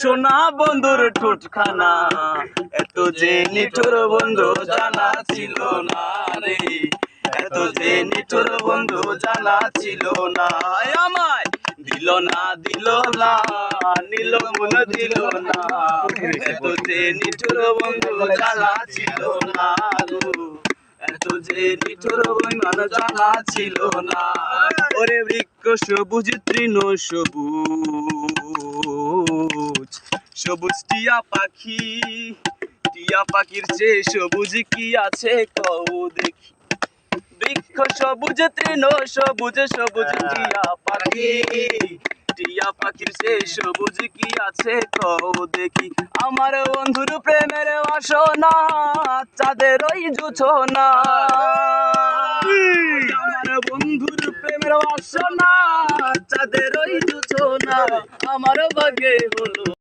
সোনা বন্ধুর ঠোঁটখানা, এত যে নিঠুর বন্ধু জানা ছিল না রে, এত যে নিঠুর বন্ধু জানা ছিল না। আমায় দিল না দিল না, নিল মন দিল না, এত যে নিঠুর বন্ধু জানা ছিল না গো, এত যে নিঠুর বন্ধু জানা ছিল না। ওরে বৃক্ষ সবুজ তৃণ সবুজ, সবুজ টিয়া পাখি, টিয়া পাখির চেয়ে সবুজ কি আছে কও দেখি। বৃক্ষ সবুজ তৃণ সবুজ, সবুজ টিয়া পাখি, টিয়া পাখির চেয়ে সবুজ কি আছে কও দেখি। আমার বন্ধুর প্রেমের বাসনা চাঁদের ওই জোছনা, আমার বন্ধুর প্রেমের বাসনা চাঁদের ওই জোছনা, আমার ভাগ্যে হলো